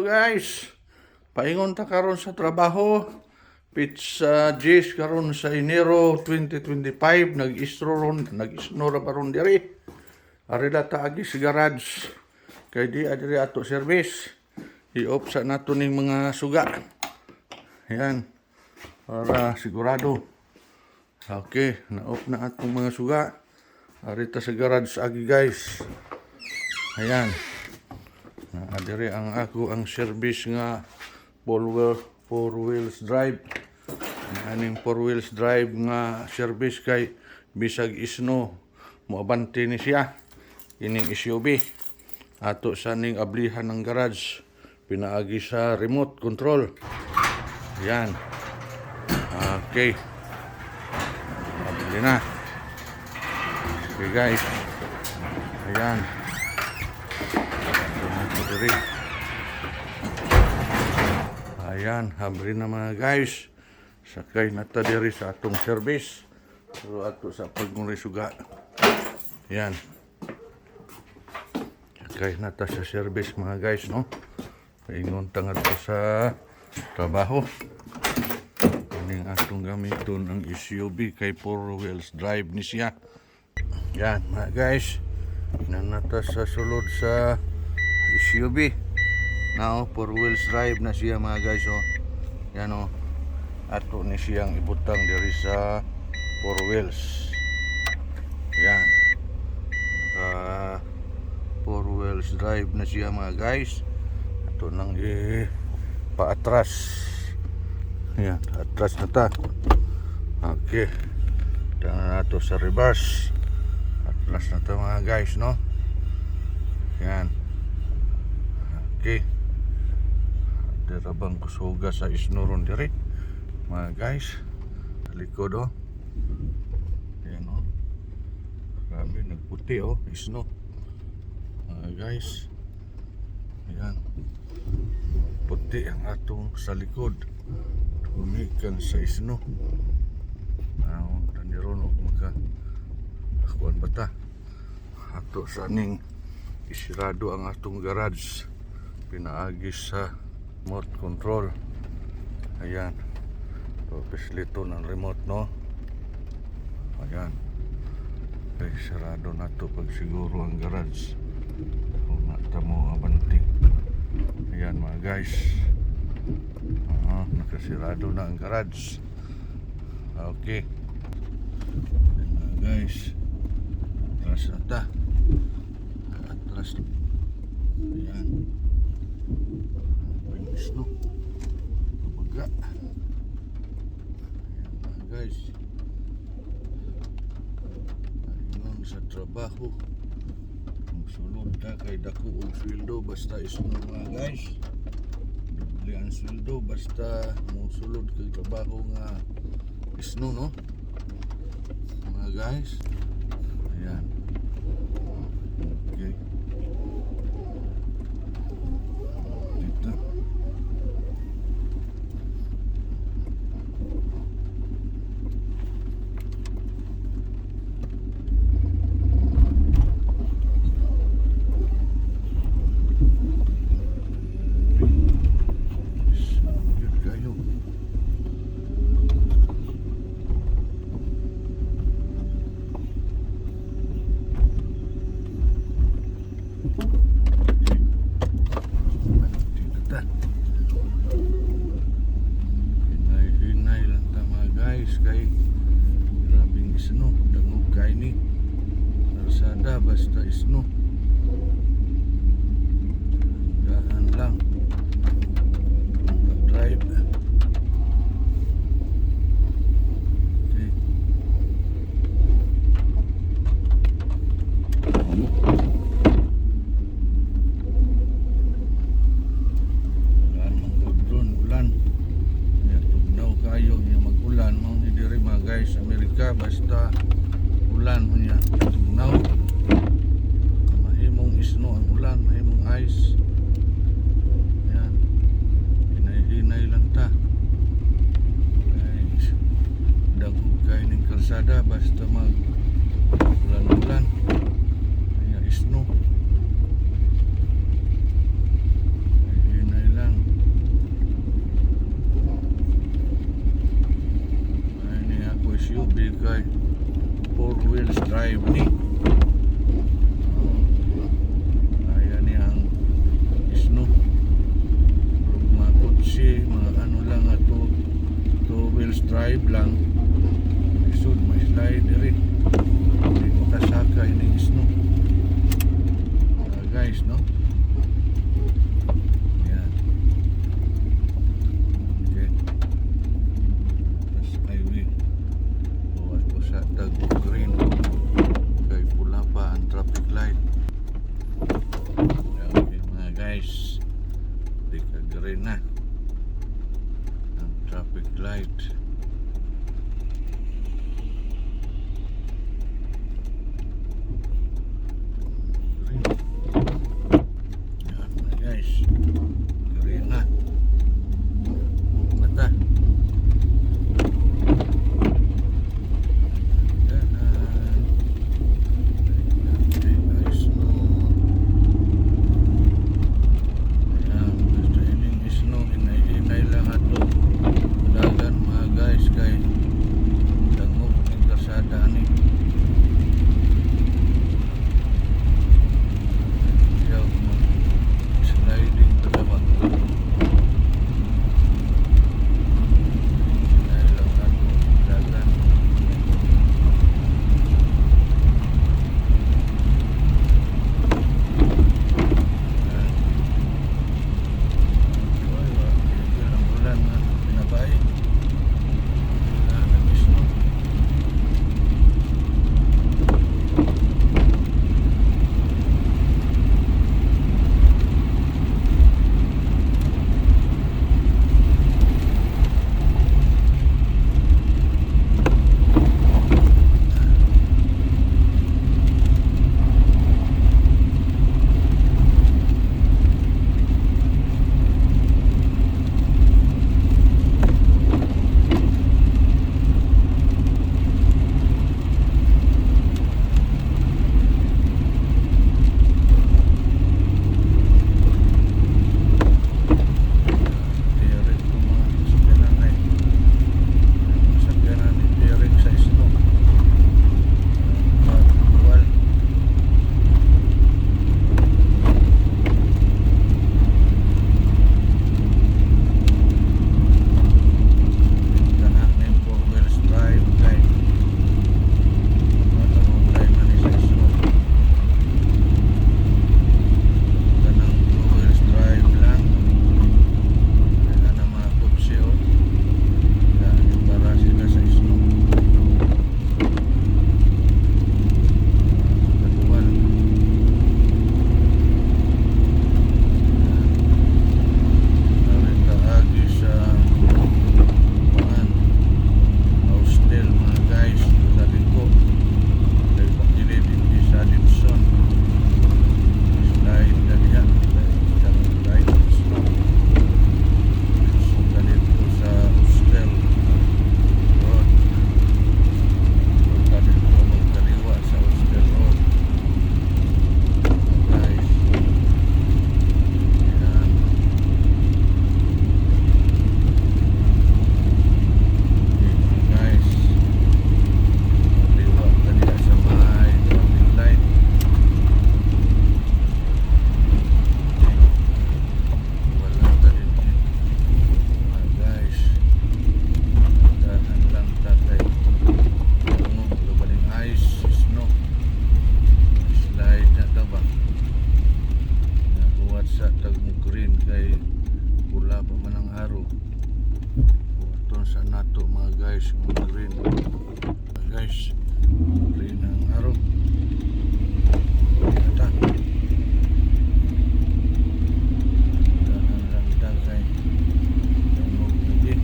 guys, paingon ta karon sa trabaho. Pizza G's karon sa Enero 2025 nag-isno ra baron diri. Ari ta agi sa garage. Kay di adiri ato service. I-off sa nato ning mga suga. Yan. Para sigurado. Okay, na-off na atong mga suga. Ari ta sa garage agi guys. Ayan. Adiri ang ako ang service nga four wheels drive. Aning 4 wheels drive nga service kay bisag isno moabante ni siya ining SUV ato sa ning ablihan ng garage pinaagi sa remote control. Yan. Okay. Abili na. Okay guys. Ayan. Ayan, habri na mga guys. Sakay na ta diri sa atong service. Pero ato sa pagmurisuga. Ayan. Sakay na ta sa service mga guys, no? Paingon tangat ta sa trabaho. Kaning atong gamiton ang SUV kay 4 wheels drive ni siya. Ayan mga guys. Nanata sa sulod sa SUV. Now, 4 wheels drive na siya mga guys. Oh. Yan o. Ato ni siyang ibutang diri sa 4 wheels. Yan. 4 wheels drive na siya mga guys. Ato nang paatras. Yan. Atras na ta. Okay. Tangan nato sa reverse. Atras na ta mga guys, no? Yan. Okay. Dira bang kusuga sa isnuron diri mga guys sa likod oh. Ayan oh. Grabe nagputi oh isno mga guys. Ayan. Puti ang atong sa likod tumikan sa isno. Taniron og maka kuan bata ato sa ning isirado ang atong garage pinaagi sa remote control. Ayan. So, pislito ng remote, no? Ayan. Okay, sarado na to pag siguro ang garage. Kung nata mo abanting. Ayan mga guys. Nakasirado na ang garage. Okay. Ayan mga guys. Atras na ta. Atras. Ayan. No? Kabaga. Ayan mga guys. Ayun sa trabaho. Kung sulod ka kay dako og sweldo basta isno mga guys. Doble ang sweldo basta mo sulod kay trabaho nga isno, no? Mga guys. Ayan. Okay. Kay grabing isno dangog kay ni Arsada basta isno gaan lang drive. Okay. Guys, Amerika basta ulan hunya tugnaw mahimong isno drive lang. Isod may slide diri. Hindi ko kasakay ng snow. Guys, no? Yan. Okay. Tapos highway. Buwas ko sa Dago Green. Kay pula pa ang traffic light. Okay mga guys. Di ka green na. Ang traffic light. Green. Yan mga guys. Green na. Mata. guys, yung green. Guys, green ang araw. Ata. Dahan-dahan kay tungog lagi.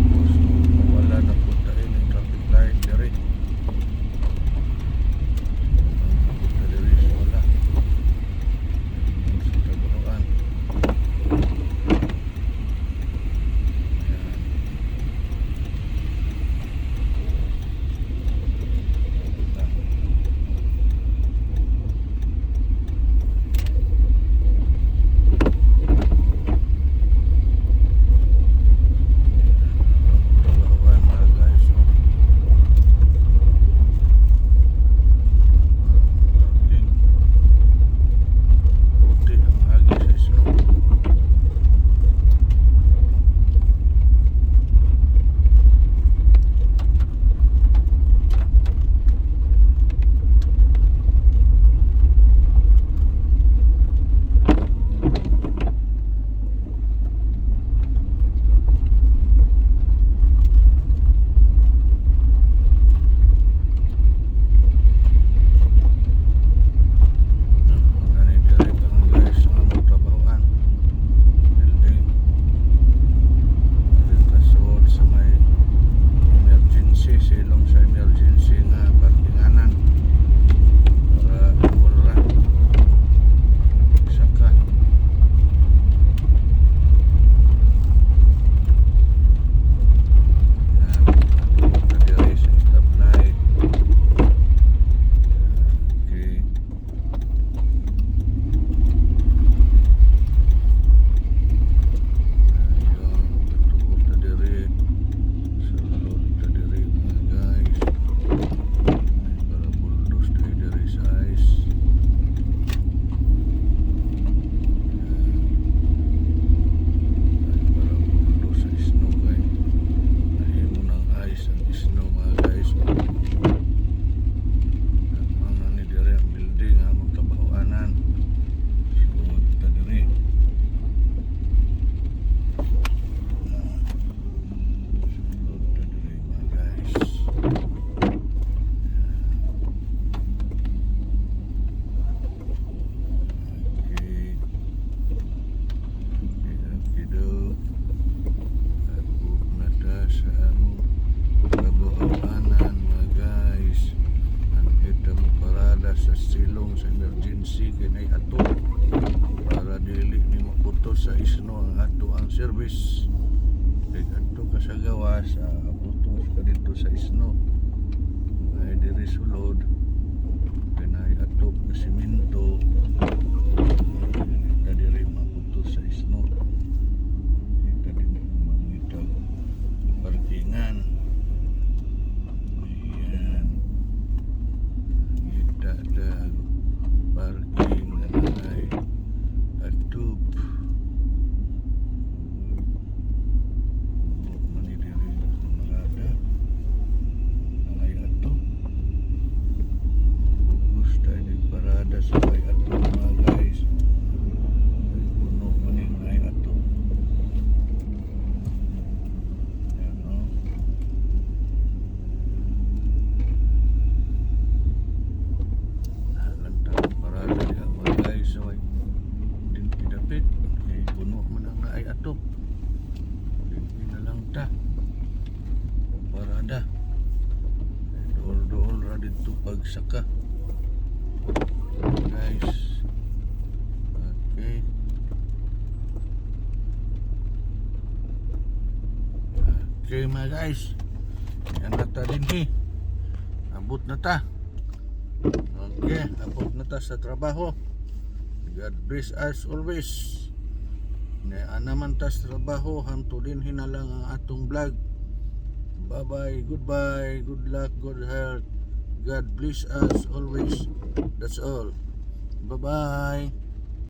Tapos, wala na punta yung traffic light dari. Punta dari, wala. Sa Taguan. silong sa emergency kinay ato para dili ni maputos sa isno ang ato ang service. Kay ato ka sa gawas putos ka dito sa isno ay diri sulod kinay ato ka simento kita diri maputos sa isno. Kita din mangitag parkingan. Ayan. Kita ada parking na ay atop. Manidiri marada. Ay atop. Fokus tayo di parada sa ay atop mga guys. Ay puno maning ay atop. Ayan o. Lantang parada di ang mga guys. So ay din pidapit. Ay puno man ang ay atop. Din pinalang ta. Parada. Dool-dool ra dito pagsaka. Guys. Okay. Okay mga guys. Yan na ta din abot na ta. Okay, abot na ta sa trabaho. God bless us always. Anaman ta sa trabaho hanto din hinalang ang atong vlog. Bye bye, goodbye, good luck, good health. God bless us always. That's all. Bye bye.